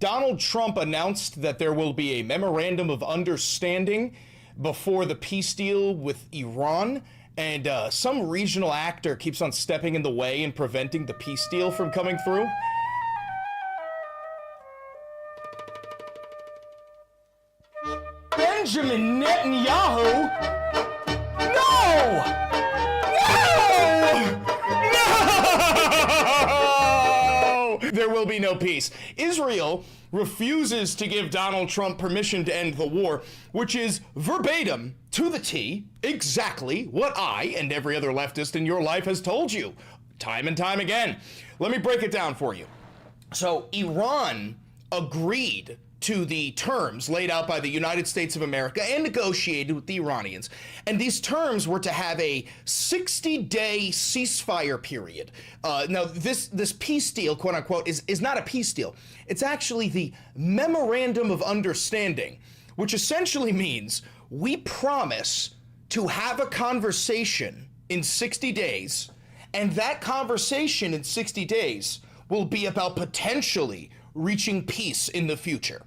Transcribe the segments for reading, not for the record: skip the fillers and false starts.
Donald Trump announced that there will be a memorandum of understanding before the peace deal with Iran, and some regional actor keeps on stepping in the way and preventing the peace deal from coming through. Benjamin Netanyahu? No! No! No! There will be no peace. Israel refuses to give Donald Trump permission to end the war, which is verbatim, to the T, exactly what I and every other leftist in your life has told you, time and time again. Let me break it down for you. So Iran agreed to the terms laid out by the United States of America and negotiated with the Iranians. And these terms were to have a 60-day ceasefire period. Now, this peace deal, quote unquote, is not a peace deal. It's actually the Memorandum of Understanding, which essentially means we promise to have a conversation in 60 days, and that conversation in 60 days will be about potentially reaching peace in the future.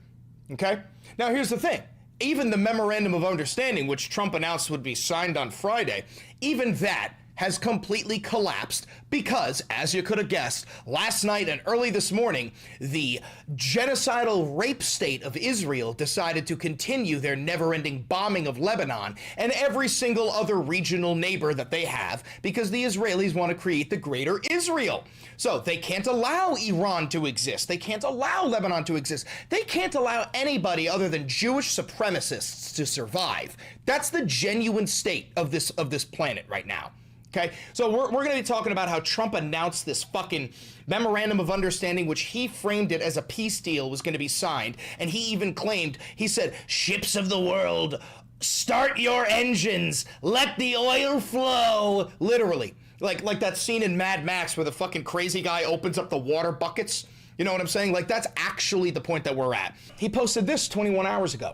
Okay? Now, here's the thing. Even the Memorandum of Understanding, which Trump announced would be signed on Friday, even that has completely collapsed because, as you could have guessed, last night and early this morning, the genocidal rape state of Israel decided to continue their never-ending bombing of Lebanon and every single other regional neighbor that they have, because the Israelis want to create the greater Israel. So they can't allow Iran to exist. They can't allow Lebanon to exist. They can't allow anybody other than Jewish supremacists to survive. That's the genuine state of this planet right now. Okay, so we're going to be talking about how Trump announced this fucking Memorandum of Understanding, which he framed it as a peace deal was going to be signed. And he even claimed, he said, ships of the world, start your engines, let the oil flow. Literally, like that scene in Mad Max where the fucking crazy guy opens up the water buckets. You know what I'm saying? Like, that's actually the point that we're at. He posted this 21 hours ago.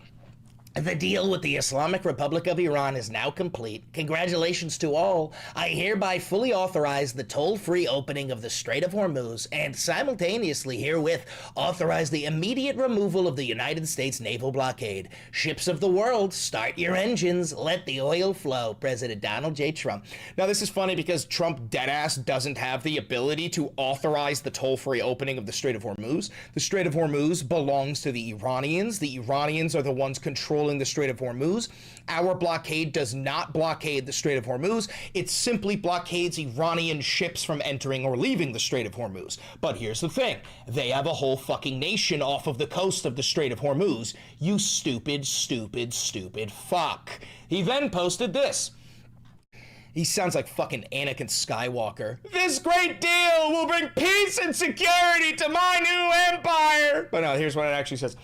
The deal with the Islamic Republic of Iran is now complete. Congratulations to all. I hereby fully authorize the toll-free opening of the Strait of Hormuz and simultaneously herewith authorize the immediate removal of the United States naval blockade. Ships of the world, start your engines. Let the oil flow. President Donald J. Trump. Now, this is funny because Trump deadass doesn't have the ability to authorize the toll-free opening of the Strait of Hormuz. The Strait of Hormuz belongs to the Iranians. The Iranians are the ones controlling the Strait of Hormuz. Our blockade does not blockade the Strait of Hormuz. It simply blockades Iranian ships from entering or leaving the Strait of Hormuz. But here's the thing. They have a whole fucking nation off of the coast of the Strait of Hormuz. You stupid, stupid, stupid fuck. He then posted this. He sounds like fucking Anakin Skywalker. This great deal will bring peace and security to my new empire. But no, here's what it actually says.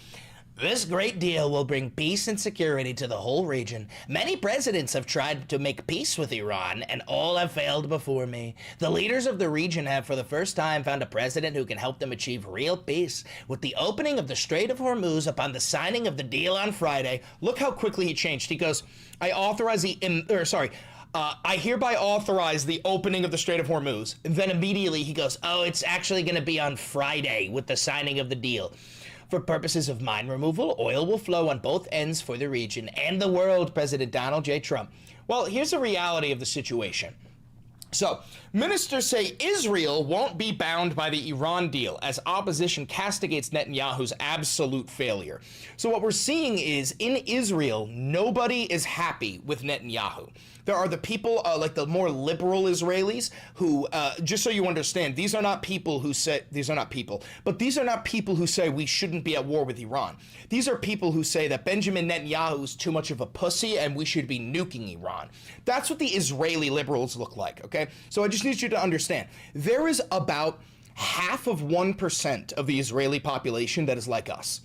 This great deal will bring peace and security to the whole region. Many presidents have tried to make peace with Iran, and all have failed before me. The leaders of the region have for the first time found a president who can help them achieve real peace. With the opening of the Strait of Hormuz upon the signing of the deal on Friday, look how quickly he changed. He goes, I hereby authorize the opening of the Strait of Hormuz. And then immediately he goes, oh, it's actually going to be on Friday with the signing of the deal. For purposes of mine removal, oil will flow on both ends for the region and the world, President Donald J. Trump. Well, here's the reality of the situation. So, ministers say Israel won't be bound by the Iran deal as opposition castigates Netanyahu's absolute failure. So what we're seeing is, in Israel, nobody is happy with Netanyahu. There are the people, like the more liberal Israelis, who, just so you understand, these are not people who say we shouldn't be at war with Iran. These are people who say that Benjamin Netanyahu is too much of a pussy and we should be nuking Iran. That's what the Israeli liberals look like, okay? So I just need you to understand, there is about 0.5% of the Israeli population that is like us.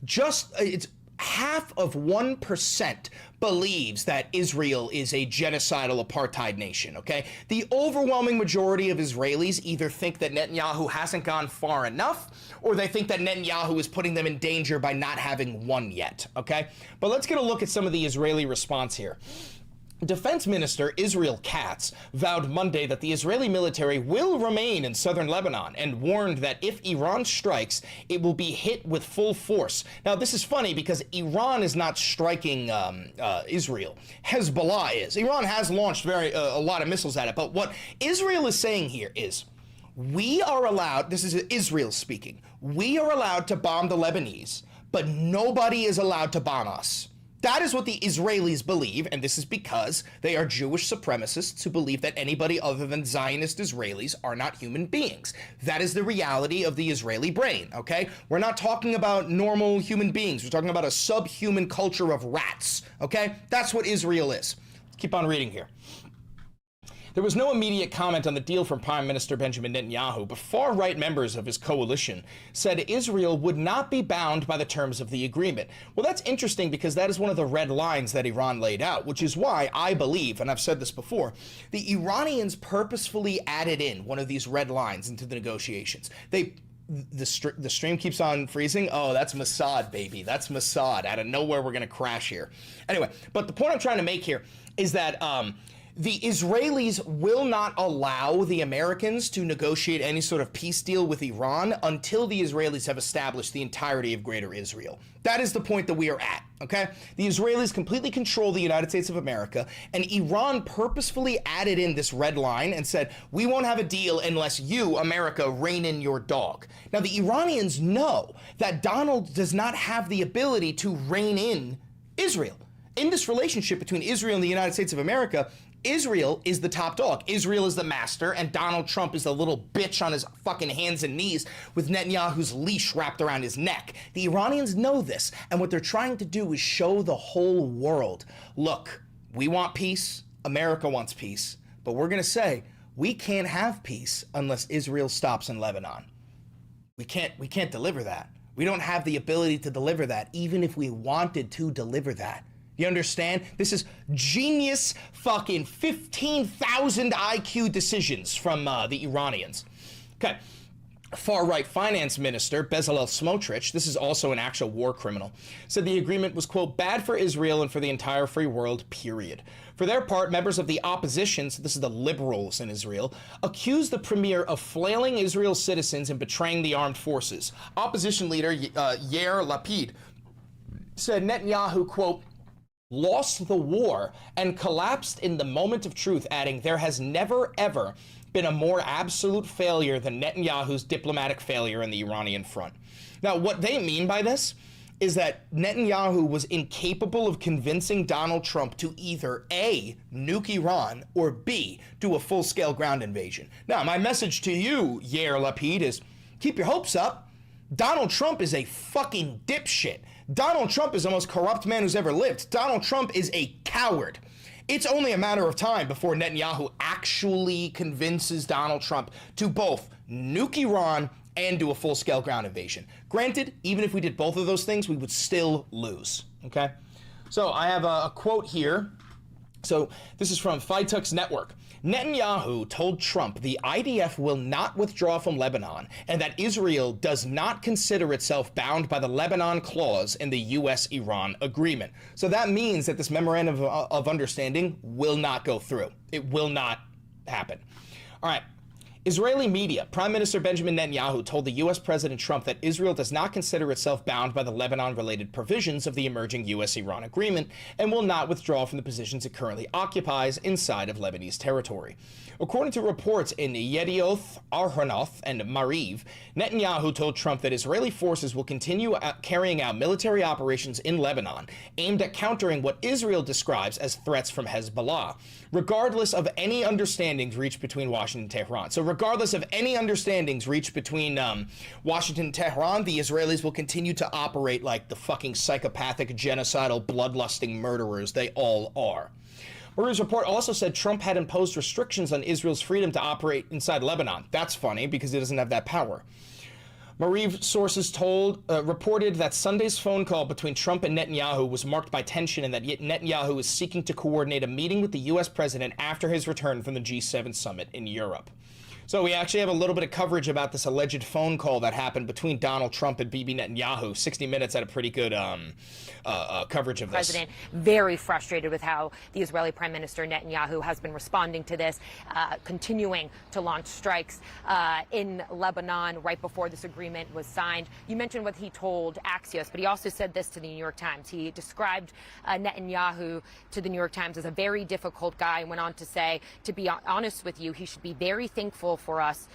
It's 0.5% believes that Israel is a genocidal apartheid nation, okay? The overwhelming majority of Israelis either think that Netanyahu hasn't gone far enough, or they think that Netanyahu is putting them in danger by not having won yet, okay? But let's get a look at some of the Israeli response here. Defense Minister Israel Katz vowed Monday that the Israeli military will remain in southern Lebanon and warned that if Iran strikes, it will be hit with full force. Now, this is funny because Iran is not striking Israel. Hezbollah is. Iran has launched a lot of missiles at it, but what Israel is saying here is, we are allowed, this is Israel speaking, we are allowed to bomb the Lebanese, but nobody is allowed to bomb us. That is what the Israelis believe, and this is because they are Jewish supremacists who believe that anybody other than Zionist Israelis are not human beings. That is the reality of the Israeli brain, okay? We're not talking about normal human beings. We're talking about a subhuman culture of rats, okay? That's what Israel is. Let's keep on reading here. There was no immediate comment on the deal from Prime Minister Benjamin Netanyahu, but far-right members of his coalition said Israel would not be bound by the terms of the agreement. Well, that's interesting because that is one of the red lines that Iran laid out, which is why I believe, and I've said this before, the Iranians purposefully added in one of these red lines into the negotiations. The stream keeps on freezing. Oh, that's Mossad, baby. That's Mossad. Out of nowhere, we're going to crash here. Anyway, but the point I'm trying to make here is that the Israelis will not allow the Americans to negotiate any sort of peace deal with Iran until the Israelis have established the entirety of Greater Israel. That is the point that we are at, okay? The Israelis completely control the United States of America, and Iran purposefully added in this red line and said, we won't have a deal unless you, America, rein in your dog. Now, the Iranians know that Donald does not have the ability to rein in Israel. In this relationship between Israel and the United States of America, Israel is the top dog. Israel is the master, and Donald Trump is the little bitch on his fucking hands and knees with Netanyahu's leash wrapped around his neck. The Iranians know this, and what they're trying to do is show the whole world, look, we want peace, America wants peace, but we're gonna say, we can't have peace unless Israel stops in Lebanon. We can't deliver that. We don't have the ability to deliver that, even if we wanted to deliver that. You understand? This is genius fucking 15,000 IQ decisions from the Iranians. Okay. Far-right finance minister Bezalel Smotrich, this is also an actual war criminal, said the agreement was, quote, bad for Israel and for the entire free world, period. For their part, members of the opposition, so this is the liberals in Israel, accused the premier of flailing Israel's citizens and betraying the armed forces. Opposition leader Yair Lapid said Netanyahu, quote, lost the war and collapsed in the moment of truth, adding, there has never, ever been a more absolute failure than Netanyahu's diplomatic failure in the Iranian front. Now, what they mean by this is that Netanyahu was incapable of convincing Donald Trump to either A, nuke Iran, or B, do a full-scale ground invasion. Now, my message to you, Yair Lapid, is keep your hopes up. Donald Trump is a fucking dipshit. Donald Trump is the most corrupt man who's ever lived. Donald Trump is a coward. It's only a matter of time before Netanyahu actually convinces Donald Trump to both nuke Iran and do a full-scale ground invasion. Granted, even if we did both of those things, we would still lose, okay? So I have a quote here. So this is from Fitux Network. Netanyahu told Trump the IDF will not withdraw from Lebanon and that Israel does not consider itself bound by the Lebanon clause in the U.S.-Iran agreement. So that means that this memorandum of understanding will not go through. It will not happen. All right. Israeli media, Prime Minister Benjamin Netanyahu told the U.S. President Trump that Israel does not consider itself bound by the Lebanon-related provisions of the emerging U.S.-Iran agreement and will not withdraw from the positions it currently occupies inside of Lebanese territory. According to reports in Yedioth Ahronoth and Mariv, Netanyahu told Trump that Israeli forces will continue carrying out military operations in Lebanon aimed at countering what Israel describes as threats from Hezbollah, regardless of any understandings reached between Washington and Tehran. So regardless of any understandings reached between Washington and Tehran, the Israelis will continue to operate like the fucking psychopathic, genocidal, bloodlusting murderers they all are. Mariv's report also said Trump had imposed restrictions on Israel's freedom to operate inside Lebanon. That's funny because he doesn't have that power. Mariv sources reported that Sunday's phone call between Trump and Netanyahu was marked by tension and that Netanyahu is seeking to coordinate a meeting with the U.S. president after his return from the G7 summit in Europe. So we actually have a little bit of coverage about this alleged phone call that happened between Donald Trump and Bibi Netanyahu. 60 Minutes had a pretty good coverage of this. President very frustrated with how the Israeli Prime Minister Netanyahu has been responding to this, continuing to launch strikes in Lebanon right before this agreement was signed. You mentioned what he told Axios, but he also said this to the New York Times. He described Netanyahu to the New York Times as a very difficult guy and went on to say, to be honest with you, he should be very thankful for us,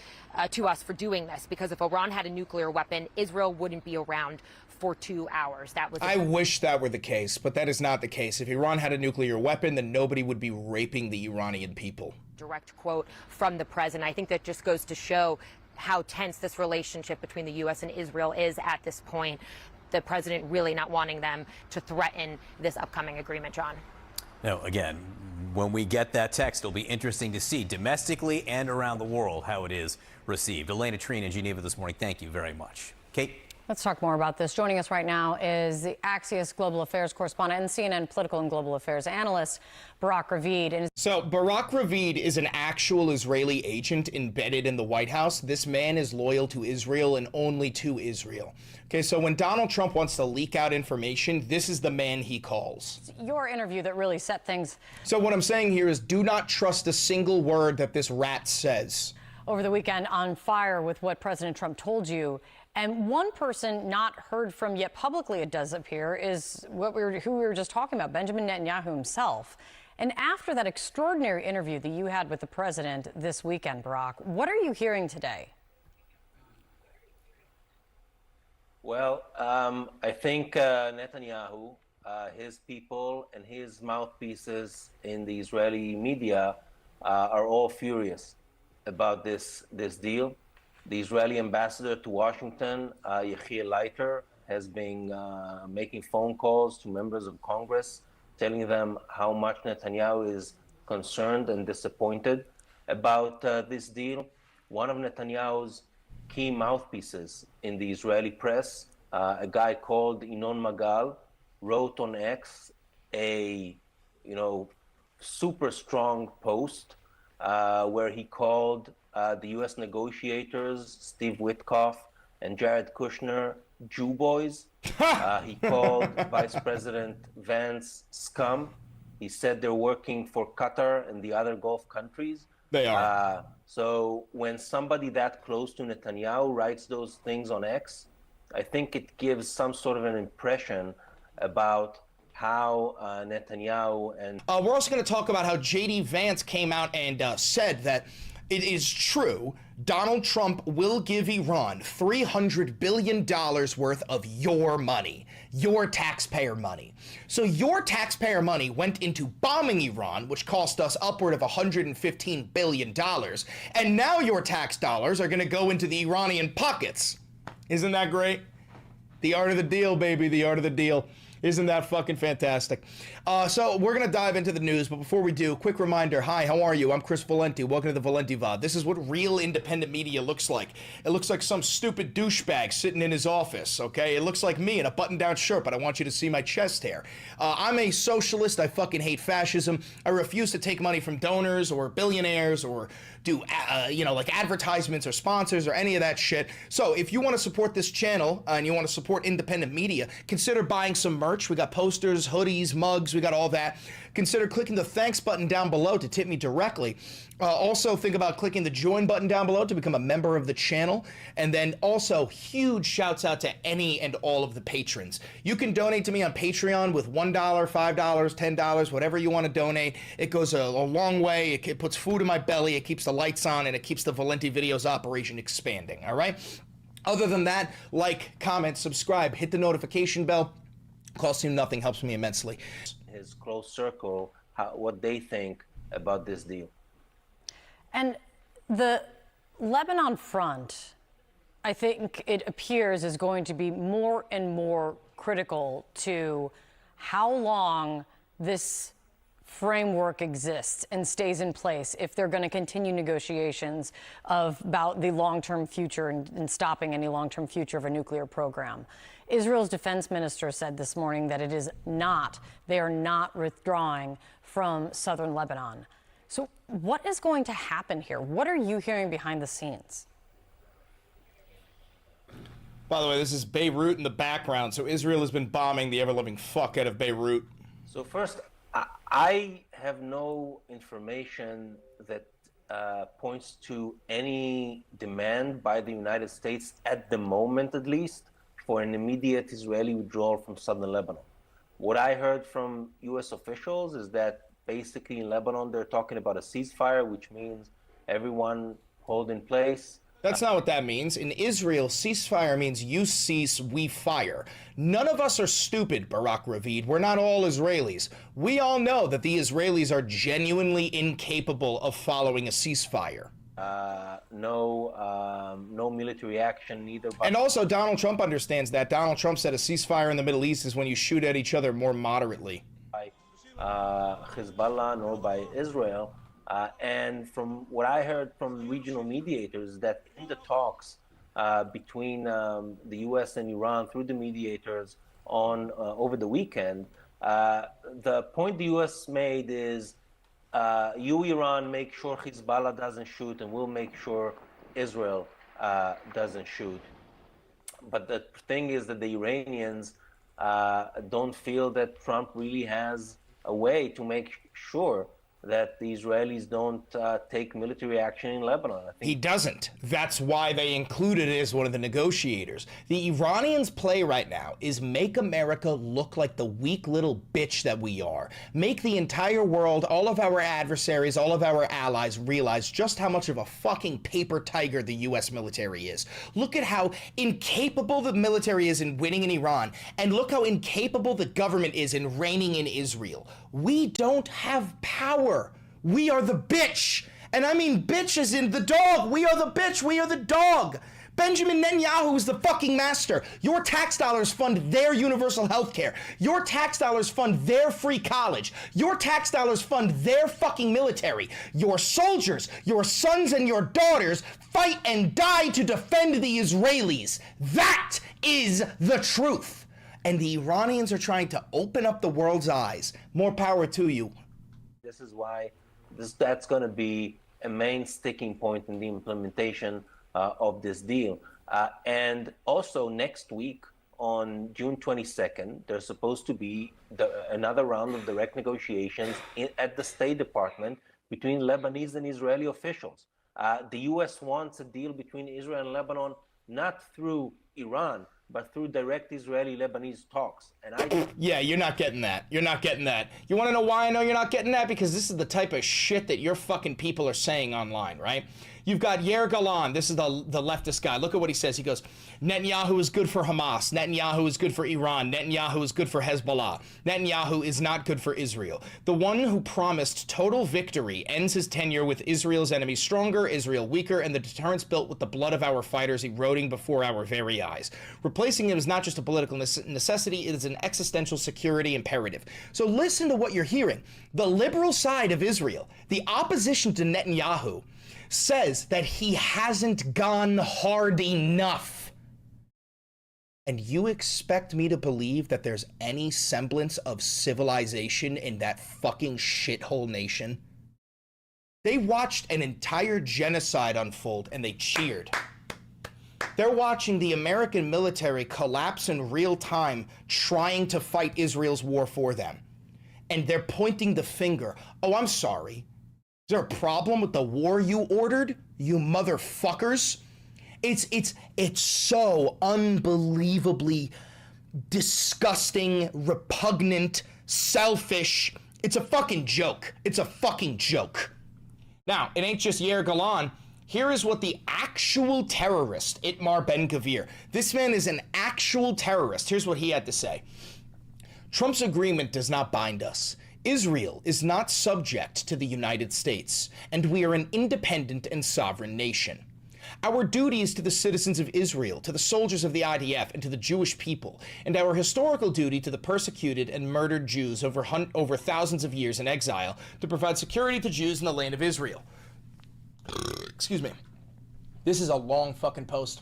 to us for doing this, because if Iran had a nuclear weapon, Israel wouldn't be around for 2 hours. That was. I wish that were the case, but that is not the case. If Iran had a nuclear weapon, then nobody would be raping the Iranian people. Direct quote from the president. I think that just goes to show how tense this relationship between the U.S. and Israel is at this point. The president really not wanting them to threaten this upcoming agreement, John. Now, again, when we get that text, it'll be interesting to see domestically and around the world how it is received. Elena Trina in Geneva this morning, thank you very much. Kate? Let's talk more about this. Joining us right now is the Axios Global Affairs correspondent and CNN political and global affairs analyst, Barak Ravid. So Barak Ravid is an actual Israeli agent embedded in the White House. This man is loyal to Israel and only to Israel. Okay, so when Donald Trump wants to leak out information, this is the man he calls. Your interview that really set things. So what I'm saying here is do not trust a single word that this rat says. Over the weekend, on fire with what President Trump told you. And one person not heard from yet publicly, it does appear, is who we were just talking about, Benjamin Netanyahu himself. And after that extraordinary interview that you had with the president this weekend, Barak, what are you hearing today? Well, I think Netanyahu, his people and his mouthpieces in the Israeli media are all furious about this deal. The Israeli ambassador to Washington, Yechiel Leiter, has been making phone calls to members of Congress, telling them how much Netanyahu is concerned and disappointed about this deal. One of Netanyahu's key mouthpieces in the Israeli press, a guy called Inon Magal, wrote on X a super strong post where he called the U.S. negotiators, Steve Witkoff and Jared Kushner, Jew boys. He called Vice President Vance scum. He said they're working for Qatar and the other Gulf countries. They are. So when somebody that close to Netanyahu writes those things on X, I think it gives some sort of an impression about how Netanyahu and... We're also going to talk about how J.D. Vance came out and said that it is true Donald Trump will give Iran $300 billion worth of your money, your taxpayer money. So your taxpayer money went into bombing Iran, which cost us upward of $115 billion. And now your tax dollars are going to go into the Iranian pockets. Isn't that great? The art of the deal, baby, the art of the deal. Isn't that fucking fantastic? So we're going to dive into the news, but before we do, quick reminder. Hi, how are you? I'm Chris Valente. Welcome to the Valente VOD. This is what real independent media looks like. It looks like some stupid douchebag sitting in his office, okay? It looks like me in a button-down shirt, but I want you to see my chest hair. I'm a socialist. I fucking hate fascism. I refuse to take money from donors or billionaires or do, like advertisements or sponsors or any of that shit. So if you want to support this channel and you want to support independent media, consider buying some merch. We got posters, hoodies, mugs, we got all that. Consider clicking the thanks button down below to tip me directly. Also think about clicking the join button down below to become a member of the channel. And then also huge shouts out to any and all of the patrons. You can donate to me on Patreon with $1, $5, $10, whatever you want to donate. It goes a long way. It puts food in my belly. It keeps the lights on and it keeps the Valente Videos operation expanding. All right. Other than that, like, comment, subscribe, hit the notification bell. Costs you nothing, helps me immensely. His close circle, what they think about this deal. And the Lebanon front, I think it appears, is going to be more and more critical to how long this framework exists and stays in place if they're going to continue negotiations about the long-term future and stopping any long-term future of a nuclear program. Israel's defense minister said this morning that they are not withdrawing from southern Lebanon. So what is going to happen here? What are you hearing behind the scenes? By the way, this is Beirut in the background, so Israel has been bombing the ever-loving fuck out of Beirut. So first, I have no information that points to any demand by the United States, at the moment at least, for an immediate Israeli withdrawal from southern Lebanon. What I heard from U.S. officials is that basically in Lebanon they're talking about a ceasefire, which means everyone hold in place. That's not what that means. In Israel, ceasefire means you cease, we fire. None of us are stupid, Barak Ravid. We're not all Israelis. We all know that the Israelis are genuinely incapable of following a ceasefire. No military action, neither. And also, Donald Trump understands that. Donald Trump said a ceasefire in the Middle East is when you shoot at each other more moderately. By Hezbollah nor by Israel. And from what I heard from regional mediators, that in the talks between the U.S. and Iran through the mediators on over the weekend, the point the U.S. made is, you, Iran, make sure Hezbollah doesn't shoot, and we'll make sure Israel doesn't shoot. But the thing is that the Iranians don't feel that Trump really has a way to make sure that the Israelis don't take military action in Lebanon. I think he doesn't. That's why they included it as one of the negotiators. The Iranians' play right now is make America look like the weak little bitch that we are. Make the entire world, all of our adversaries, all of our allies realize just how much of a fucking paper tiger the U.S. military is. Look at how incapable the military is in winning in Iran, and look how incapable the government is in reigning in Israel. We don't have power. We are the bitch. And I mean bitch as in the dog. We are the bitch. We are the dog. Benjamin Netanyahu is the fucking master. Your tax dollars fund their universal health care. Your tax dollars fund their free college. Your tax dollars fund their fucking military. Your soldiers, your sons and your daughters fight and die to defend the Israelis. That is the truth. And the Iranians are trying to open up the world's eyes. More power to you. This is why that's going to be a main sticking point in the implementation of this deal. And also next week, on June 22nd, there's supposed to be another round of direct negotiations at the State Department between Lebanese and Israeli officials. The U.S. wants a deal between Israel and Lebanon, not through Iran, but through direct Israeli-Lebanese talks. And yeah, you're not getting that. You're not getting that. You want to know why I know you're not getting that? Because this is the type of shit that your fucking people are saying online, right? You've got Yair Golan. This is the leftist guy. Look at what he says. He goes, Netanyahu is good for Hamas. Netanyahu is good for Iran. Netanyahu is good for Hezbollah. Netanyahu is not good for Israel. The one who promised total victory ends his tenure with Israel's enemies stronger, Israel weaker, and the deterrence built with the blood of our fighters eroding before our very eyes. Replacing him is not just a political necessity, it is an existential security imperative. So listen to what you're hearing. The liberal side of Israel, the opposition to Netanyahu, says that he hasn't gone hard enough. And you expect me to believe that there's any semblance of civilization in that fucking shithole nation? They watched an entire genocide unfold and they cheered. They're watching the American military collapse in real time, trying to fight Israel's war for them. And they're pointing the finger. Oh, I'm sorry. Is there a problem with the war you ordered, you motherfuckers? It's so unbelievably disgusting, repugnant, selfish. It's a fucking joke. It's a fucking joke. Now, it ain't just Yair Golan. Here is what the actual terrorist, Itamar Ben-Gvir, this man is an actual terrorist. Here's what he had to say. Trump's agreement does not bind us. Israel is not subject to the United States, and we are an independent and sovereign nation. Our duty is to the citizens of Israel, to the soldiers of the IDF, and to the Jewish people, and our historical duty to the persecuted and murdered Jews over thousands of years in exile to provide security to Jews in the land of Israel. Excuse me. This is a long fucking post.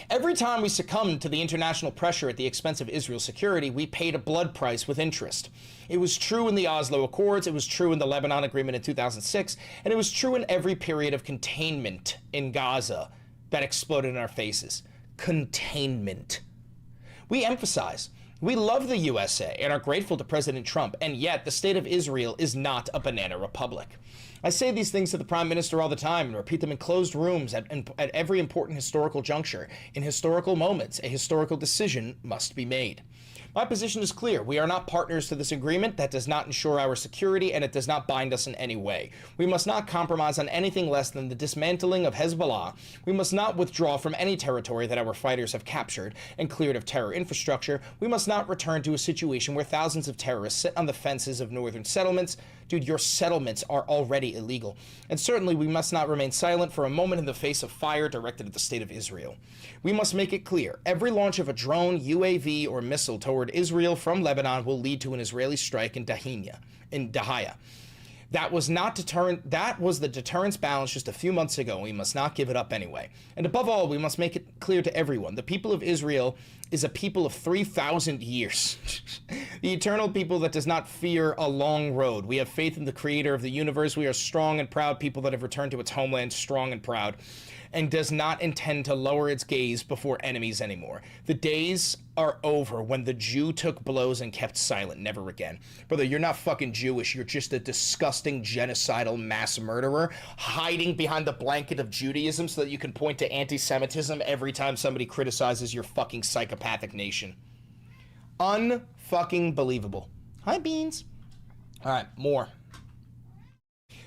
Every time we succumbed to the international pressure at the expense of Israel's security, we paid a blood price with interest. It was true in the Oslo Accords, it was true in the Lebanon Agreement in 2006, and it was true in every period of containment in Gaza that exploded in our faces. Containment. We emphasize, we love the USA and are grateful to President Trump, and yet the state of Israel is not a banana republic. I say these things to the Prime Minister all the time and repeat them in closed rooms at every important historical juncture. In historical moments, a historical decision must be made. My position is clear. We are not partners to this agreement. That does not ensure our security, and it does not bind us in any way. We must not compromise on anything less than the dismantling of Hezbollah. We must not withdraw from any territory that our fighters have captured and cleared of terror infrastructure. We must not return to a situation where thousands of terrorists sit on the fences of northern settlements. Dude, your settlements are already illegal. And certainly we must not remain silent for a moment in the face of fire directed at the state of Israel. We must make it clear, every launch of a drone, UAV, or missile toward Israel from Lebanon will lead to an Israeli strike in Dahaya. That was the deterrence balance just a few months ago, and we must not give it up anyway. And above all, we must make it clear to everyone, the people of Israel is a people of 3,000 years. The eternal people that does not fear a long road. We have faith in the creator of the universe. We are strong and proud people that have returned to its homeland strong and proud, and does not intend to lower its gaze before enemies anymore. The days are over when the Jew took blows and kept silent. Never again. Brother, you're not fucking Jewish. You're just a disgusting genocidal mass murderer hiding behind the blanket of Judaism so that you can point to anti-Semitism every time somebody criticizes your fucking psychopathic nation. Unfucking believable. Hi, Beans. All right, more.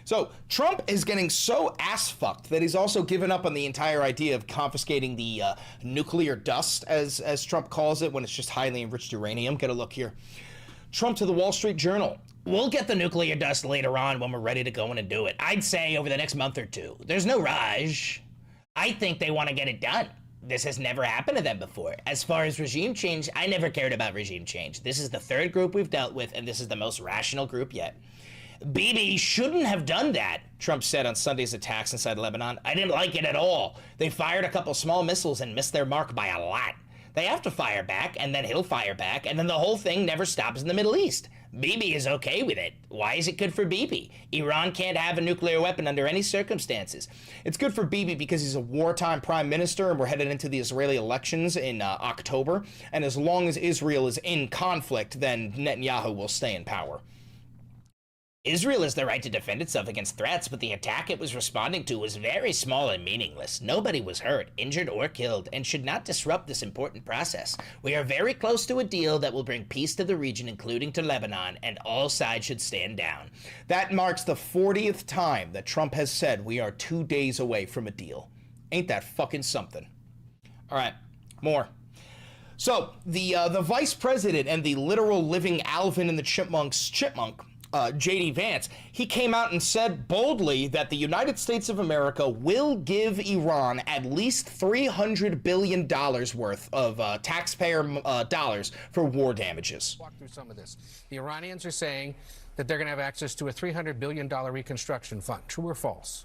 So Trump is getting so ass-fucked that he's also given up on the entire idea of confiscating the nuclear dust, as Trump calls it, when it's just highly enriched uranium. Get a look here. Trump to the Wall Street Journal. We'll get the nuclear dust later on when we're ready to go in and do it. I'd say over the next month or two. There's no rush. I think they want to get it done. This has never happened to them before. As far as regime change, I never cared about regime change. This is the third group we've dealt with, and this is the most rational group yet. Bibi shouldn't have done that, Trump said on Sunday's attacks inside Lebanon. I didn't like it at all. They fired a couple small missiles and missed their mark by a lot. They have to fire back, and then he'll fire back, and then the whole thing never stops in the Middle East. Bibi is okay with it. Why is it good for Bibi? Iran can't have a nuclear weapon under any circumstances. It's good for Bibi because he's a wartime prime minister, and we're headed into the Israeli elections in October. And as long as Israel is in conflict, then Netanyahu will stay in power. Israel has the right to defend itself against threats, but the attack it was responding to was very small and meaningless. Nobody was hurt, injured, or killed, and should not disrupt this important process. We are very close to a deal that will bring peace to the region, including to Lebanon, and all sides should stand down. That marks the 40th time that Trump has said we are 2 days away from a deal. Ain't that fucking something? All right, more. So, the vice president and the literal living Alvin and the Chipmunks chipmunk, J.D. Vance, he came out and said boldly that the United States of America will give Iran at least $300 billion worth of taxpayer dollars for war damages. Walk through some of this. The Iranians are saying that they're going to have access to a $300 billion reconstruction fund. True or false?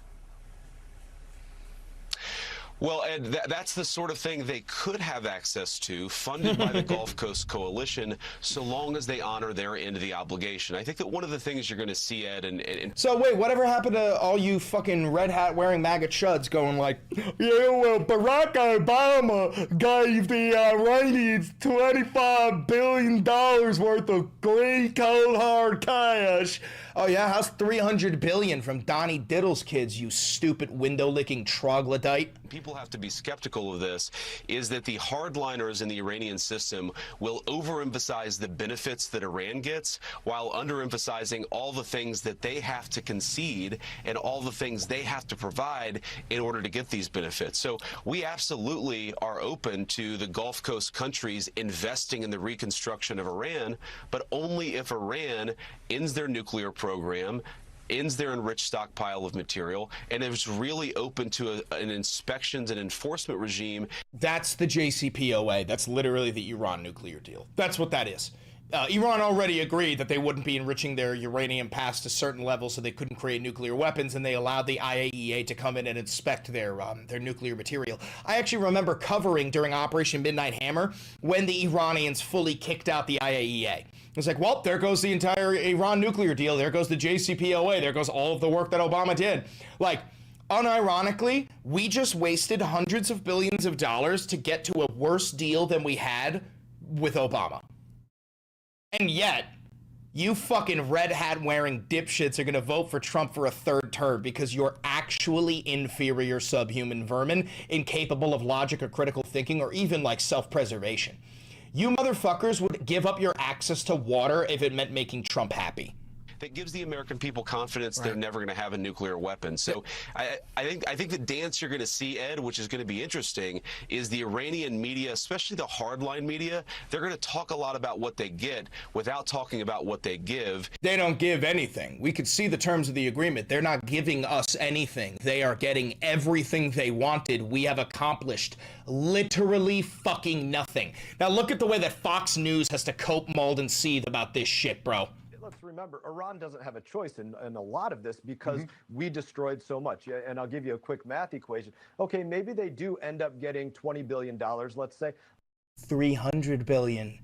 Well, Ed, that's the sort of thing they could have access to, funded by the Gulf Coast Coalition, so long as they honor their end of the obligation. I think that one of the things you're going to see, Ed, and so wait, whatever happened to all you fucking red hat wearing MAGA chuds going like, yeah, well, Barack Obama gave the Iranians $25 billion worth of green cold hard cash. Oh yeah, how's $300 billion from Donnie Diddle's kids, you stupid window-licking troglodyte? People have to be skeptical of this, is that the hardliners in the Iranian system will overemphasize the benefits that Iran gets while underemphasizing all the things that they have to concede and all the things they have to provide in order to get these benefits. So we absolutely are open to the Gulf Coast countries investing in the reconstruction of Iran, but only if Iran ends their nuclear program, ends their enriched stockpile of material, and is really open to an inspections and enforcement regime. That's the JCPOA. That's literally the Iran nuclear deal. That's what that is. Iran already agreed that they wouldn't be enriching their uranium past a certain level so they couldn't create nuclear weapons, and they allowed the IAEA to come in and inspect their nuclear material. I actually remember covering during Operation Midnight Hammer when the Iranians fully kicked out the IAEA. It's like, well, there goes the entire Iran nuclear deal. There goes the JCPOA. There goes all of the work that Obama did. Like, unironically, we just wasted hundreds of billions of dollars to get to a worse deal than we had with Obama. And yet, you fucking red hat wearing dipshits are gonna vote for Trump for a third term because you're actually inferior subhuman vermin, incapable of logic or critical thinking or even like self-preservation. You motherfuckers would give up your access to water if it meant making Trump happy. That gives the American people confidence they're never going to have a nuclear weapon. So I think the dance you're going to see, Ed, which is going to be interesting, is the Iranian media, especially the hardline media, they're going to talk a lot about what they get without talking about what they give. They don't give anything. We could see the terms of the agreement. They're not giving us anything. They are getting everything they wanted. We have accomplished literally fucking nothing. Now look at the way that Fox News has to cope, mold, and seethe about this shit, bro. Let's remember, Iran doesn't have a choice in a lot of this because we destroyed so much. And I'll give you a quick math equation. Okay, maybe they do end up getting $20 billion, let's say. 300 billion,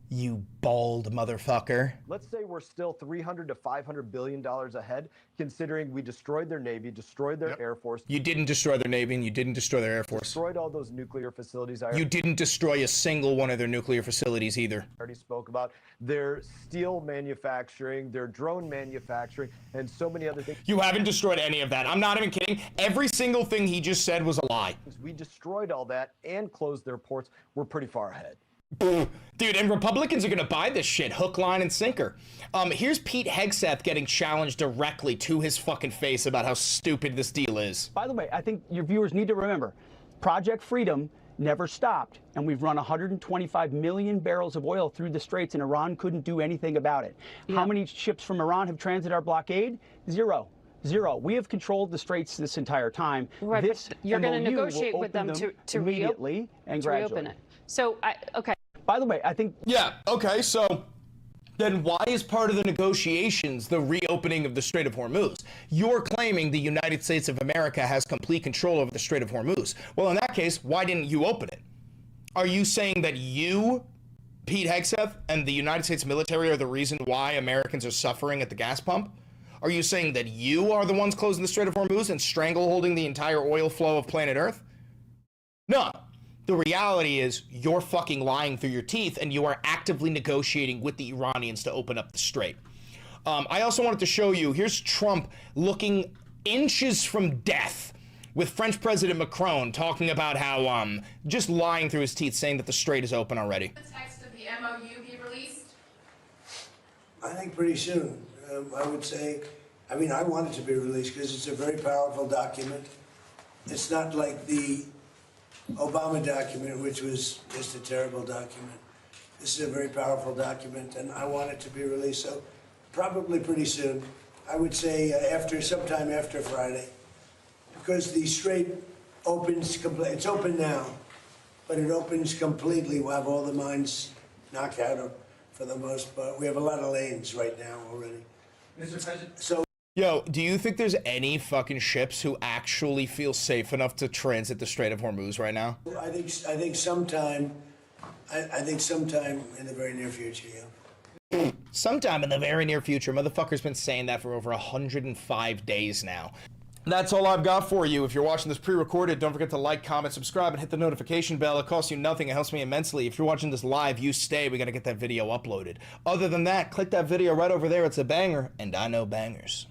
you bald motherfucker. Let's say we're still $300 to $500 billion ahead, considering we destroyed their Navy, destroyed their Air Force. You didn't destroy their Navy and you didn't destroy their Air Force. Destroyed all those nuclear facilities. You didn't destroy a single one of their nuclear facilities either. I already spoke about their steel manufacturing, their drone manufacturing, and so many other things. You haven't destroyed any of that. I'm not even kidding. Every single thing he just said was a lie. We destroyed all that and closed their ports. We're pretty far ahead. Dude, and Republicans are going to buy this shit hook, line, and sinker. Here's Pete Hegseth getting challenged directly to his fucking face about how stupid this deal is. By the way, I think your viewers need to remember, Project Freedom never stopped, and we've run 125 million barrels of oil through the Straits, and Iran couldn't do anything about it. Yeah. How many ships from Iran have transited our blockade? Zero. We have controlled the Straits this entire time. Right, this but you're going to negotiate with them to immediately and gradually reopen it. So, okay. By the way, I think... Yeah, okay, so then why is part of the negotiations the reopening of the Strait of Hormuz? You're claiming the United States of America has complete control over the Strait of Hormuz. Well, in that case, why didn't you open it? Are you saying that you, Pete Hegseth, and the United States military are the reason why Americans are suffering at the gas pump? Are you saying that you are the ones closing the Strait of Hormuz and strangleholding the entire oil flow of planet Earth? No. The reality is you're fucking lying through your teeth and you are actively negotiating with the Iranians to open up the strait. I also wanted to show you, here's Trump looking inches from death with French President Macron talking about how, just lying through his teeth, saying that the strait is open already. The text of the MOU be released? I think pretty soon. I would say, I mean, I want it to be released because it's a very powerful document. It's not like the Obama document, which was just a terrible document. This is a very powerful document, and I want it to be released. So probably pretty soon. I would say sometime after Friday, because the strait opens completely. It's open now, but it opens completely. We'll have all the mines knocked out for the most part. We have a lot of lanes right now already. Mr. President. So. Yo, do you think there's any fucking ships who actually feel safe enough to transit the Strait of Hormuz right now? I think sometime in the very near future, yeah. Sometime in the very near future. Motherfucker's been saying that for over 105 days now. That's all I've got for you. If you're watching this pre-recorded, don't forget to like, comment, subscribe, and hit the notification bell. It costs you nothing. It helps me immensely. If you're watching this live, you stay. We got to get that video uploaded. Other than that, click that video right over there. It's a banger, and I know bangers.